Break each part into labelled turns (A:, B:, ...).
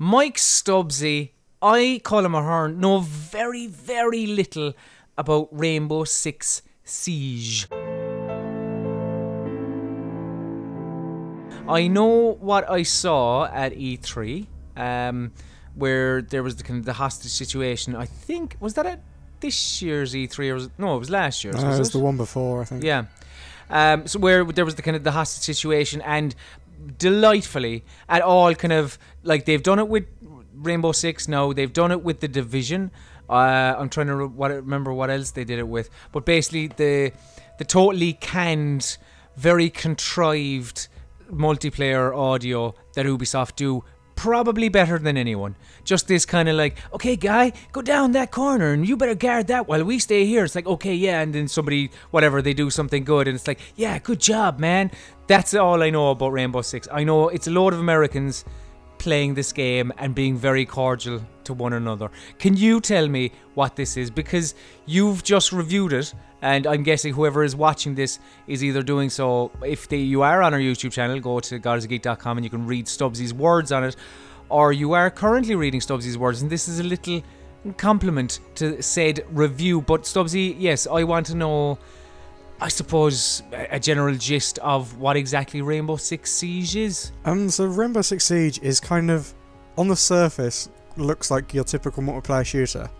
A: Mike Stubbsy, I call him a horn, know very, very little about Rainbow Six Siege. I know what I saw at E3, where there was the hostage situation. I think, was that at this year's E3 or was it, no, it was last year's.
B: It was the one before, I think.
A: Yeah. So where there was the hostage situation, and delightfully at all kind of like they've done it with Rainbow Six now, they've done it with The Division. I'm trying to remember what else they did it with, but basically the totally canned, very contrived multiplayer audio that Ubisoft do probably better than anyone. Just this kind of like, okay guy, go down that corner and you better guard that while we stay here. It's like, okay, yeah, and then somebody, whatever, they do something good and it's like, yeah, good job, man. That's all I know about Rainbow Six. I know it's a load of Americans playing this game and being very cordial to one another. Can you tell me what this is? Because you've just reviewed it, and I'm guessing whoever is watching this is either doing so. If you are on our YouTube channel, go to godisgeek.com and you can read Stubbsy's words on it, or you are currently reading Stubbsy's words, and this is a little compliment to said review. But Stubbsy, yes, I want to know, I suppose, a general gist of what exactly Rainbow Six Siege is.
B: So Rainbow Six Siege is kind of, on the surface, looks like your typical multiplayer shooter,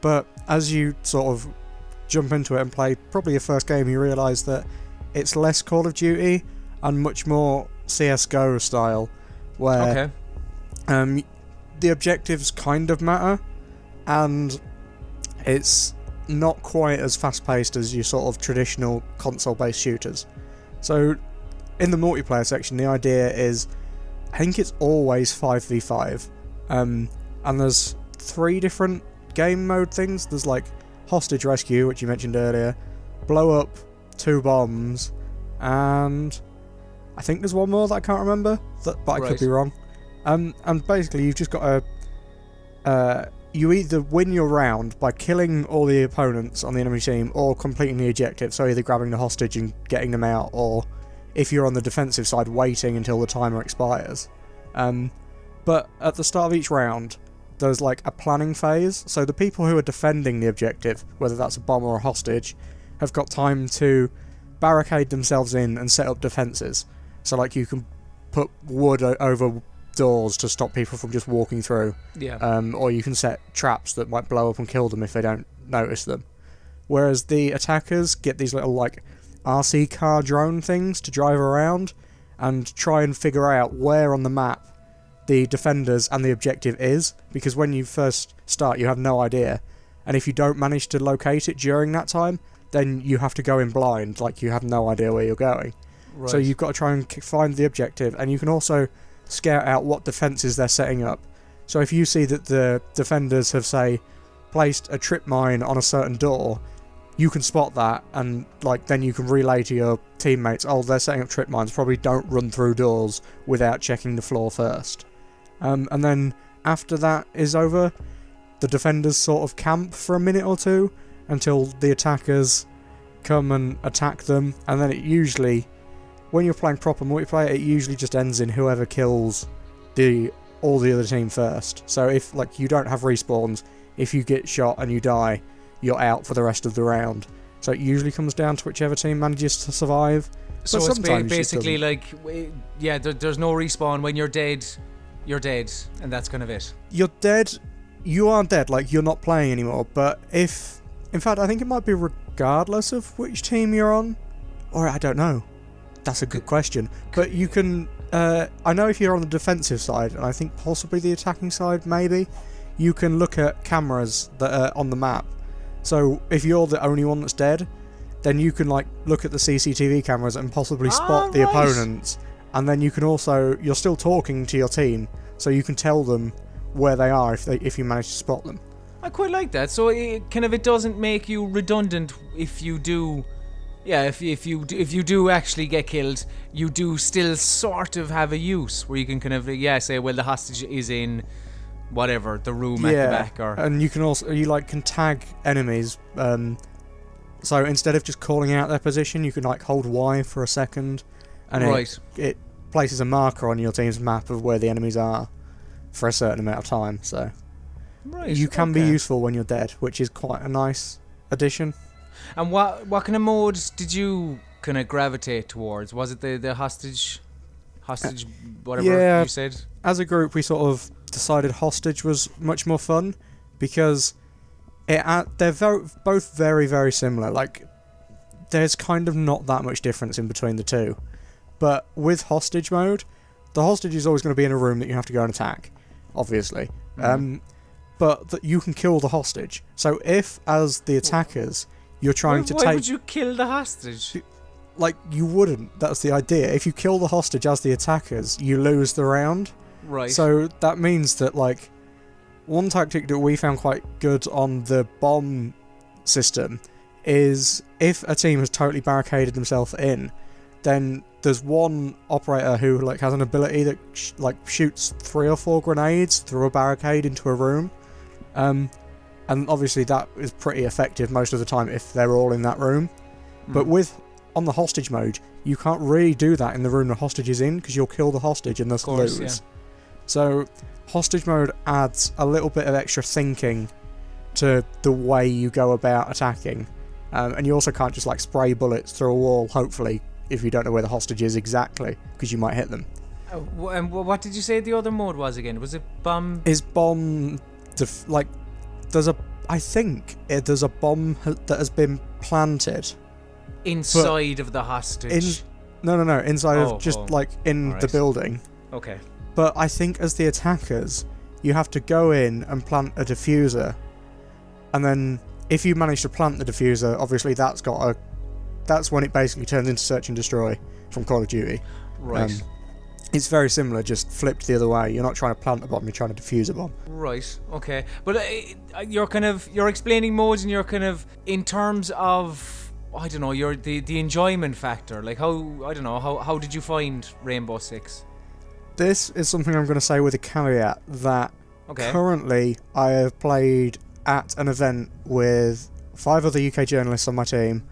B: but as you sort of jump into it and play probably your first game, you realise that it's less Call of Duty and much more CSGO style, where the objectives kind of matter, and it's not quite as fast-paced as your sort of traditional console-based shooters. So in the multiplayer section, the idea is, I think it's always 5v5, and there's 3 different game mode things. There's like hostage rescue, which you mentioned earlier, blow up 2 bombs, and I think there's one more that I can't remember, but I could be wrong. And basically you've just got to you either win your round by killing all the opponents on the enemy team or completing the objective, so either grabbing the hostage and getting them out, or if you're on the defensive side, waiting until the timer expires. But at the start of each round, there's like a planning phase, so the people who are defending the objective, whether that's a bomb or a hostage, have got time to barricade themselves in and set up defences. So like you can put wood over doors to stop people from just walking through, or you can set traps that might blow up and kill them if they don't notice them. Whereas the attackers get these little like RC car drone things to drive around and try and figure out where on the map the defenders and the objective is, because when you first start you have no idea, and if you don't manage to locate it during that time, then you have to go in blind, like you have no idea where you're going. So you've got to try and find the objective, and you can also scout out what defences they're setting up. So if you see that the defenders have, say, placed a trip mine on a certain door, you can spot that, and like then you can relay to your teammates, oh, they're setting up trip mines, probably don't run through doors without checking the floor first. And then after that is over, the defenders sort of camp for a minute or two until the attackers come and attack them, and then it usually, when you're playing proper multiplayer, it usually just ends in whoever kills all the other team first. So if like you don't have respawns, if you get shot and you die, you're out for the rest of the round. So it usually comes down to whichever team manages to survive.
A: So it's basically like, yeah, there's no respawn. When you're dead, and that's kind of it.
B: You're dead. You are dead. Like you're not playing anymore. But if, in fact, I think it might be regardless of which team you're on, or I don't know. That's a good question. But you can, I know if you're on the defensive side, and I think possibly the attacking side maybe, you can look at cameras that are on the map. So if you're the only one that's dead, then you can like look at the CCTV cameras and possibly spot the opponents. And then you can also, you're still talking to your team, so you can tell them where they are if you manage to spot them.
A: I quite like that. So it doesn't make you redundant if you do. Yeah, if you do actually get killed, you do still sort of have a use where you can kind of say, well, the hostage is in whatever the room at the back, or
B: and you can also can tag enemies. So instead of just calling out their position, you can like hold Y for a second, and it places a marker on your team's map of where the enemies are. for a certain amount of time. So
A: Right.
B: you can be
A: okay.
B: useful when you're dead, which is quite a nice addition.
A: And what kind of modes did you kind of gravitate towards? Was it the hostage whatever
B: Yeah.
A: you said?
B: As a group, we sort of decided hostage was much more fun because they're both very, very similar. Like, there's kind of not that much difference in between the two. But with hostage mode, the hostage is always going to be in a room that you have to go and attack, obviously. But that you can kill the hostage. So if, as the attackers, you're trying to take...
A: Why would you kill the hostage?
B: Like, you wouldn't. That's the idea. If you kill the hostage as the attackers, you lose the round.
A: Right.
B: So that means that, like, one tactic that we found quite good on the bomb system is if a team has totally barricaded themselves in, then there's one operator who, like, has an ability that shoots 3 or 4 grenades through a barricade into a room. And obviously that is pretty effective most of the time if they're all in that room. But on the hostage mode, you can't really do that in the room the hostage is in, because you'll kill the hostage and thus lose. Yeah. So hostage mode adds a little bit of extra thinking to the way you go about attacking. And you also can't just, like, spray bullets through a wall, hopefully, if you don't know where the hostage is exactly, because you might hit them.
A: And what did you say the other mode was again? Was it bomb?
B: Is bomb... I think there's a bomb that has been planted
A: inside of the hostage.
B: No, inside of just like in the building.
A: Okay.
B: But I think as the attackers, you have to go in and plant a diffuser, and then if you manage to plant the diffuser, obviously that's when it basically turns into search and destroy from Call of Duty.
A: Right.
B: It's very similar, just flipped the other way. You're not trying to plant a bomb, you're trying to defuse a bomb.
A: Right, okay. But you're explaining modes, and you're kind of, in terms of, I don't know, the enjoyment factor. Like, how did you find Rainbow Six?
B: This is something I'm going to say with a caveat that currently I have played at an event with 5 other UK journalists on my team.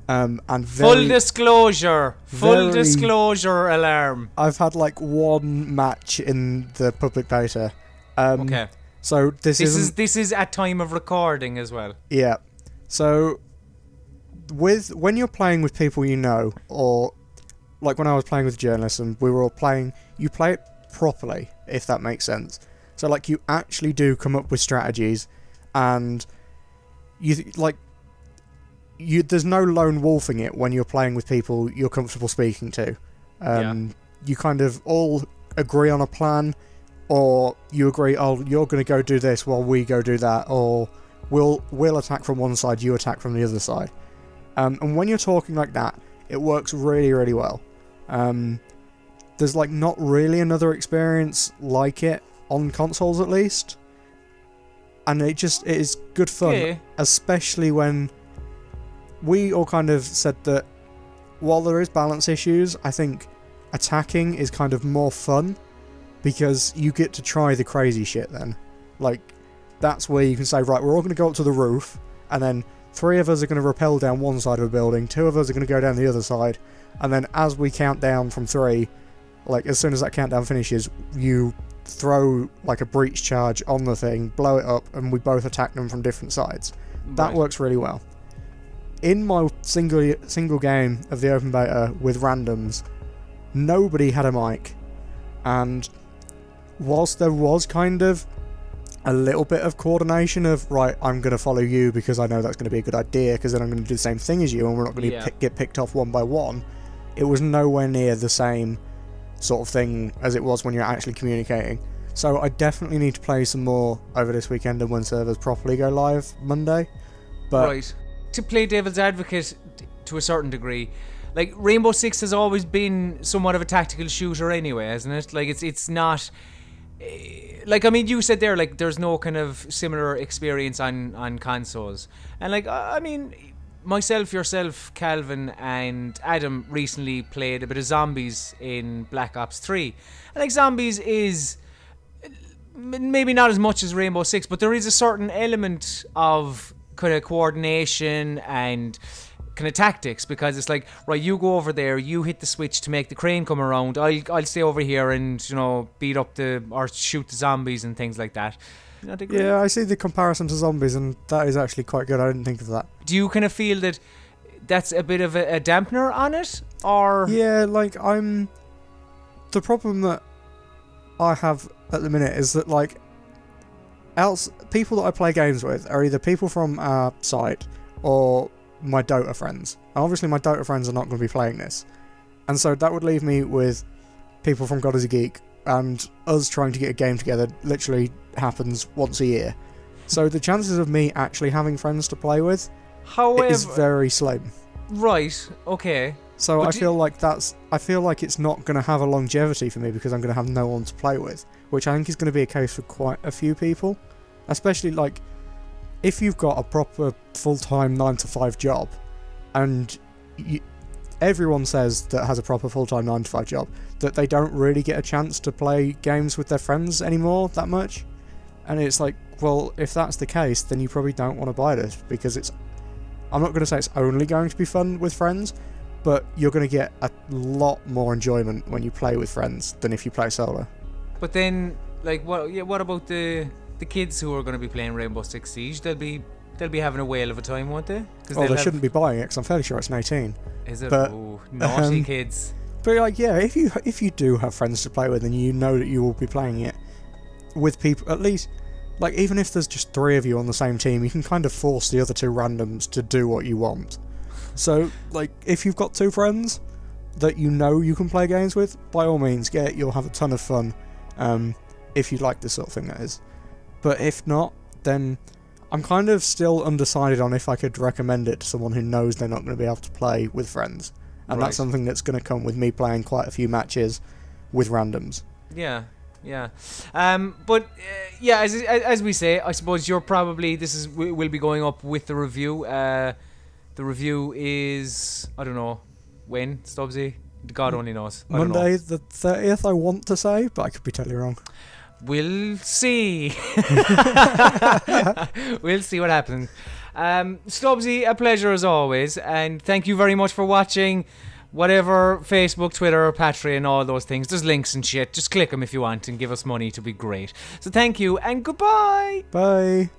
B: And
A: full disclosure alarm.
B: I've had like 1 match in the public beta.
A: Okay.
B: So this
A: is at time of recording as well.
B: Yeah. So when you're playing with people you know, or like when I was playing with journalists and we were all playing, you play it properly, if that makes sense. So like you actually do come up with strategies, and there's no lone wolfing it when you're playing with people you're comfortable speaking to. You kind of all agree on a plan, or you agree, oh, you're going to go do this while we go do that, or we'll attack from one side, you attack from the other side. And when you're talking like that, it works really, really well. There's like not really another experience like it on consoles, at least. And it is good fun, especially when we all kind of said that while there is balance issues, I think attacking is kind of more fun because you get to try the crazy shit then. Like, that's where you can say, right, we're all going to go up to the roof, and then 3 of us are going to rappel down one side of a building, 2 of us are going to go down the other side, and then as we count down from 3, like, as soon as that countdown finishes, you throw, like, a breach charge on the thing, blow it up, and we both attack them from different sides. That works really well. In my single game of the open beta with randoms, nobody had a mic, and whilst there was kind of a little bit of coordination of, right, I'm going to follow you because I know that's going to be a good idea, because then I'm going to do the same thing as you and we're not going to get picked off one by one, it was nowhere near the same sort of thing as it was when you're actually communicating. So I definitely need to play some more over this weekend and when servers properly go live Monday. But
A: right. To play devil's advocate to a certain degree, like, Rainbow Six has always been somewhat of a tactical shooter anyway, hasn't it? Like, it's not... Like, I mean, you said there, like, there's no kind of similar experience on consoles. And, like, I mean, myself, yourself, Calvin, and Adam recently played a bit of Zombies in Black Ops 3. And, like, Zombies is maybe not as much as Rainbow Six, but there is a certain element of kind of coordination and kind of tactics, because it's like, right, you go over there, you hit the switch to make the crane come around, I'll stay over here and, you know, beat up or shoot the zombies and things like that.
B: Yeah, I see the comparison to zombies, and that is actually quite good. I didn't think of that.
A: Do you kind of feel that that's a bit of a dampener on it, or?
B: Yeah, like the problem that I have at the minute is that like people that I play games with are either people from our site or my Dota friends. And obviously my Dota friends are not going to be playing this. And so that would leave me with people from God is a Geek, and us trying to get a game together literally happens once a year. So the chances of me actually having friends to play with is very slim.
A: Right, okay.
B: So I feel like it's not going to have a longevity for me because I'm going to have no one to play with, which I think is going to be a case for quite a few people. Especially like if you've got a proper full-time 9-to-5 job, and everyone says that has a proper full-time 9-to-5 job that they don't really get a chance to play games with their friends anymore that much. And it's like, well, if that's the case, then you probably don't want to buy this, because I'm not going to say it's only going to be fun with friends, but you're going to get a lot more enjoyment when you play with friends than if you play solo.
A: But then, like, what about the kids who are going to be playing Rainbow Six Siege? They'll be having a whale of a time, won't they?
B: They shouldn't be buying it, because I'm fairly sure it's an 18.
A: Is it?
B: But,
A: ooh, naughty kids.
B: But like, yeah, if you do have friends to play with, and you know that you will be playing it with people, at least, like, even if there's just 3 of you on the same team, you can kind of force the other 2 randoms to do what you want. So, like, if you've got 2 friends that you know you can play games with, by all means, you'll have a ton of fun, if you like this sort of thing, that is. But if not, then I'm kind of still undecided on if I could recommend it to someone who knows they're not going to be able to play with friends. And that's something that's going to come with me playing quite a few matches with randoms.
A: Yeah. But as we say, I suppose you're probably, will be going up with the review. The review is, I don't know when, Stubbsy. God only knows.
B: Monday the 30th, I want to say, but I could be totally wrong.
A: We'll see. We'll see what happens. Stubbsy, a pleasure as always, and thank you very much for watching. Whatever, Facebook, Twitter, Patreon, all those things. There's links and shit. Just click them if you want and give us money to be great. So thank you and goodbye.
B: Bye.